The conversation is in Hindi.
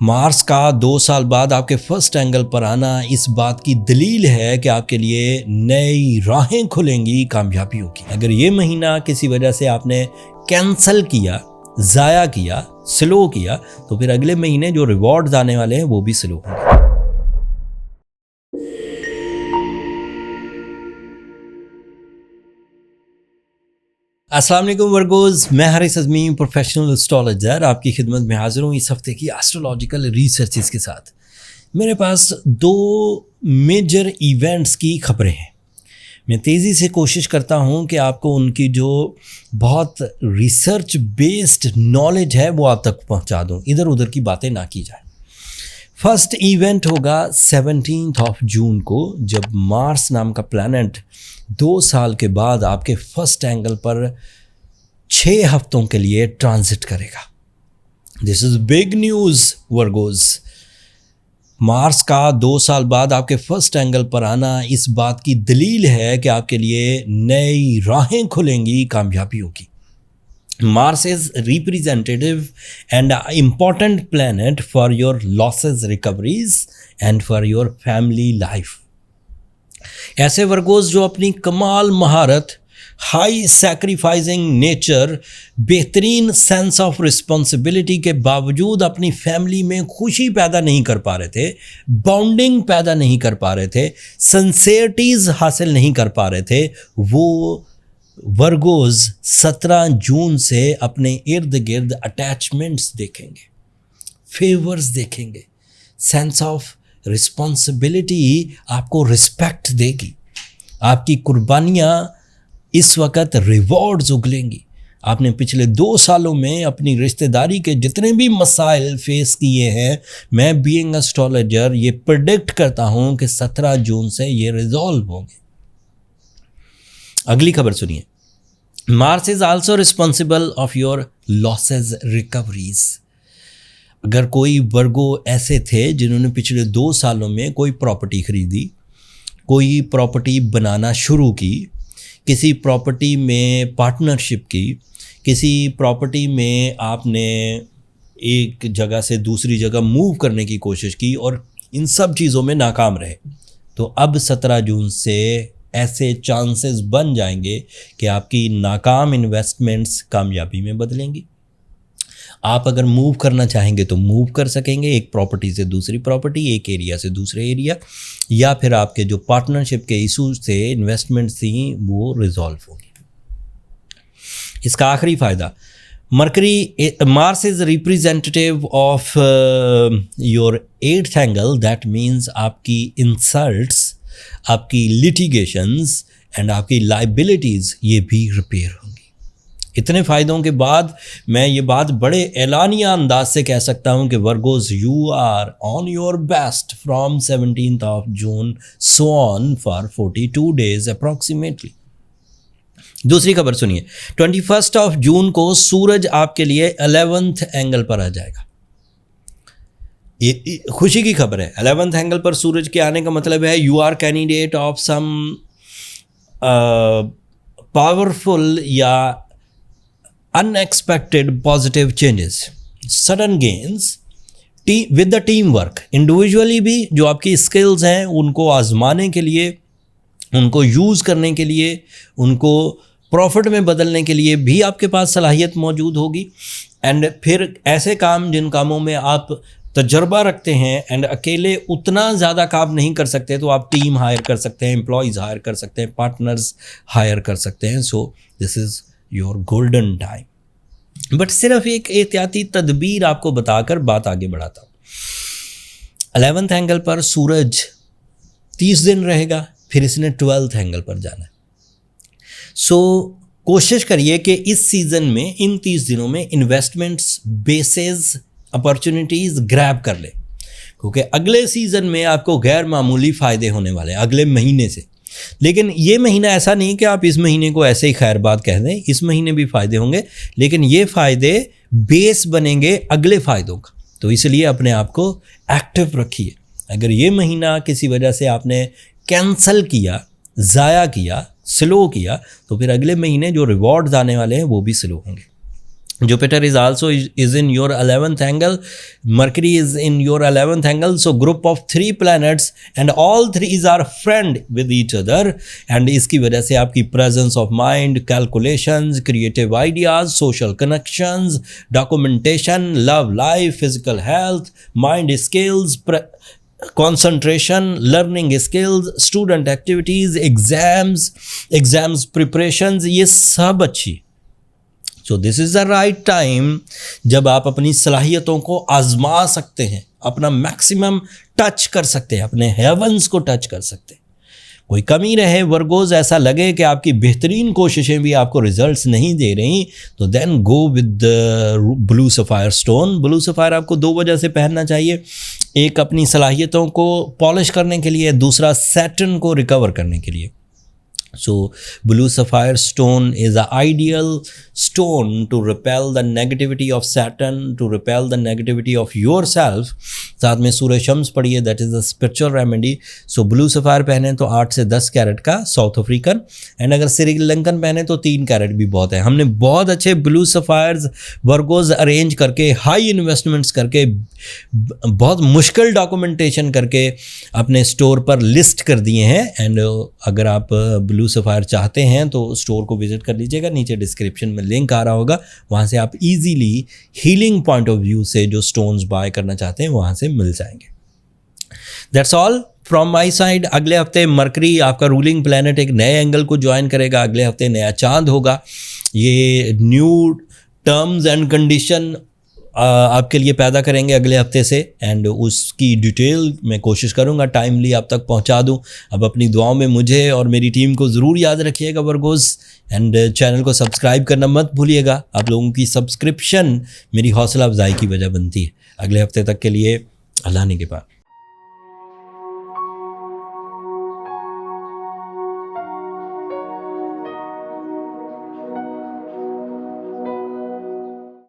मार्स का 2 साल बाद आपके फर्स्ट एंगल पर आना इस बात की दलील है कि आपके लिए नई राहें खुलेंगी कामयाबियों की। अगर ये महीना किसी वजह से आपने कैंसल किया, ज़ाया किया, स्लो किया, तो फिर अगले महीने जो रिवॉर्ड्स आने वाले हैं वो भी स्लो होंगे। अस्सलाम वालेकुम वर्गोज़, मैं हारिस अज़मी प्रोफेशनल एस्ट्रोलॉजर आपकी खिदमत में हाज़िर हूँ इस हफ्ते की एस्ट्रोलॉजिकल रिसर्चेस के साथ। मेरे पास 2 मेजर इवेंट्स की खबरें हैं। मैं तेज़ी से कोशिश करता हूँ कि आपको उनकी जो बहुत रिसर्च बेस्ड नॉलेज है वो आप तक पहुँचा दूँ, इधर उधर की बातें ना की जाए। फर्स्ट इवेंट होगा 17 जून को, जब मार्स नाम का प्लैनेट 2 साल के बाद आपके फर्स्ट एंगल पर 6 हफ्तों के लिए ट्रांजिट करेगा। This is big news Virgos. Mars का 2 साल बाद आपके फर्स्ट एंगल पर आना इस बात की दलील है कि आपके लिए नई राहें खुलेंगी कामयाबियों की। Mars is representative and an important planet for your losses recoveries and for your family life. ऐसे वर्गोज जो अपनी कमाल महारत, हाई सैक्रिफाइसिंग नेचर, बेहतरीन सेंस ऑफ रिस्पॉन्सिबिलिटी के बावजूद अपनी फैमिली में खुशी पैदा नहीं कर पा रहे थे, बॉन्डिंग पैदा नहीं कर पा रहे थे, सिंसेरिटीज़ हासिल नहीं कर पा रहे थे, वो वर्गोज़ 17 जून से अपने इर्द गिर्द अटैचमेंट्स देखेंगे, फेवर्स देखेंगे, सेंस ऑफ रिस्पॉन्सिबिलिटी आपको रिस्पेक्ट देगी, आपकी कुर्बानियाँ इस वक्त रिवॉर्ड्स उगलेंगी। आपने पिछले 2 सालों में अपनी रिश्तेदारी के जितने भी मसाइल फेस किए हैं, मैं बीइंग एस्ट्रोलॉजर ये प्रेडिक्ट करता हूँ कि 17 जून से ये रिजॉल्व होंगे। अगली खबर सुनिए। Mars is also responsible of your losses recoveries. अगर कोई वर्गो ऐसे थे जिन्होंने पिछले 2 सालों में कोई प्रॉपर्टी खरीदी, कोई प्रॉपर्टी बनाना शुरू की, किसी प्रॉपर्टी में पार्टनरशिप की, किसी प्रॉपर्टी में आपने एक जगह से दूसरी जगह मूव करने की कोशिश की और इन सब चीज़ों में नाकाम रहे, तो अब 17 जून से ऐसे चांसेस बन जाएंगे कि आपकी नाकाम इन्वेस्टमेंट्स कामयाबी में बदलेंगी। आप अगर मूव करना चाहेंगे तो मूव कर सकेंगे, एक प्रॉपर्टी से दूसरी प्रॉपर्टी, एक एरिया से दूसरे एरिया, या फिर आपके जो पार्टनरशिप के इशूज थे, इन्वेस्टमेंट्स थी, वो रिजॉल्व होगी। इसका आखिरी फ़ायदा, Mars is representative of your 8th angle. That means आपकी इंसल्ट्स, आपकी लिटिगेशंस एंड आपकी लाइबिलिटीज़ ये भी रिपेयर होंगी। इतने फ़ायदों के बाद मैं ये बात बड़े एलानिया अंदाज से कह सकता हूँ कि Virgos you are on your best from 17 June so on for 42 days approximately. दूसरी खबर सुनिए। 21 जून को सूरज आपके लिए 11th एंगल पर आ जाएगा। ये खुशी की खबर है। 11th एंगल पर सूरज के आने का मतलब है you are candidate of some powerful या unexpected positive changes, sudden gains with the team work. Individually भी जो आपकी स्किल्स हैं उनको आजमाने के लिए, उनको यूज़ करने के लिए, उनको प्रॉफिट में बदलने के लिए भी आपके पास सलाहियत मौजूद होगी। एंड फिर ऐसे काम जिन कामों में आप तजर्बा रखते हैं एंड अकेले उतना ज़्यादा काम नहीं कर सकते, तो आप टीम हायर कर सकते हैं, एम्प्लॉयज़ हायर कर सकते हैं, पार्टनर्स हायर कर सकते हैं। So this is your golden time. But सिर्फ एक एहतियाती तदबीर आपको बताकर बात आगे बढ़ाता हूँ। 11th एंगल पर सूरज 30 दिन रहेगा, फिर इसने 12th एंगल पर जाना है। सो कोशिश करिए कि इस सीज़न में, इन 30 दिनों में इन्वेस्टमेंट्स, बेसेस, अपॉर्चुनिटीज़ ग्रैब कर ले, क्योंकि अगले सीज़न में आपको गैर मामूली फ़ायदे होने वाले हैं अगले महीने से। लेकिन ये महीना ऐसा नहीं कि आप इस महीने को ऐसे ही खैर बात कह दें, इस महीने भी फ़ायदे होंगे, लेकिन ये फ़ायदे बेस बनेंगे अगले फ़ायदों का। तो इसलिए अपने आप को एक्टिव रखिए। अगर ये महीना किसी वजह से आपने कैंसल किया, ज़ाया किया, स्लो किया, तो फिर अगले महीने जो रिवॉर्ड्स आने वाले हैं वो भी स्लो होंगे। Jupiter is also is in your 11th angle. Mercury is in your 11th angle. So group of 3 planets and all 3 are friend with each other. And इसकी वजह से आपकी presence of mind, calculations, creative ideas, social connections, documentation, love life, physical health, mind skills, concentration, learning skills, student activities, exams preparations, ये सब अच्छी। So this is the right time जब आप अपनी सलाहियतों को आजमा सकते हैं, अपना मैक्सिमम टच कर सकते हैं, अपने हेवंस को टच कर सकते हैं। कोई कमी रहे वर्गोज, ऐसा लगे कि आपकी बेहतरीन कोशिशें भी आपको रिजल्ट्स नहीं दे रही, तो then go with blue sapphire stone. Blue sapphire आपको 2 वजह से पहनना चाहिए। एक अपनी सलाहियतों को पॉलिश करने के लिए, दूसरा सैटर्न को रिकवर करने के लिए। So blue sapphire stone is an ideal stone to repel the negativity of Saturn, to repel the negativity of yourself। साथ में सूर्य शम्स पढ़िए, that is the spiritual remedy। So blue sapphire पहने तो 8 से 10 कैरेट का साउथ अफ्रीकन, एंड अगर श्रीलंकन पहने तो 3 कैरेट भी बहुत है। हमने बहुत अच्छे ब्लू सफ़ायर्स वर्गोज अरेंज करके, हाई इन्वेस्टमेंट्स करके, बहुत मुश्किल डॉक्यूमेंटेशन करके अपने स्टोर पर लिस्ट कर दिए हैं। एंड अगर आप ब्लू सफ़ायर चाहते हैं तो स्टोर को विजिट कर लीजिएगा, नीचे डिस्क्रिप्शन में लिंक आ रहा होगा, वहाँ से आप easily healing point of view से जो स्टोन्स बाय करना चाहते हैं वहाँ से मिल जाएंगे। That's all from my side. अगले हफ्ते मरकरी आपका रूलिंग प्लैनेट एक नए एंगल को ज्वाइन करेगा। अगले हफ्ते नया चांद होगा। ये न्यू टर्म्स एंड कंडीशन आपके लिए पैदा करेंगे अगले हफ्ते से, एंड उसकी डिटेल मैं कोशिश करूँगा टाइमली आप तक पहुँचा दूँ। अब अपनी दुआओं में मुझे और मेरी टीम को ज़रूर याद रखिएगा वर्गोज़, एंड चैनल को सब्सक्राइब करना मत भूलिएगा। आप लोगों की सब्सक्रिप्शन मेरी हौसला अफजाई की वजह बनती है। अगले हफ्ते तक के लिए अल्लाह ने के पास।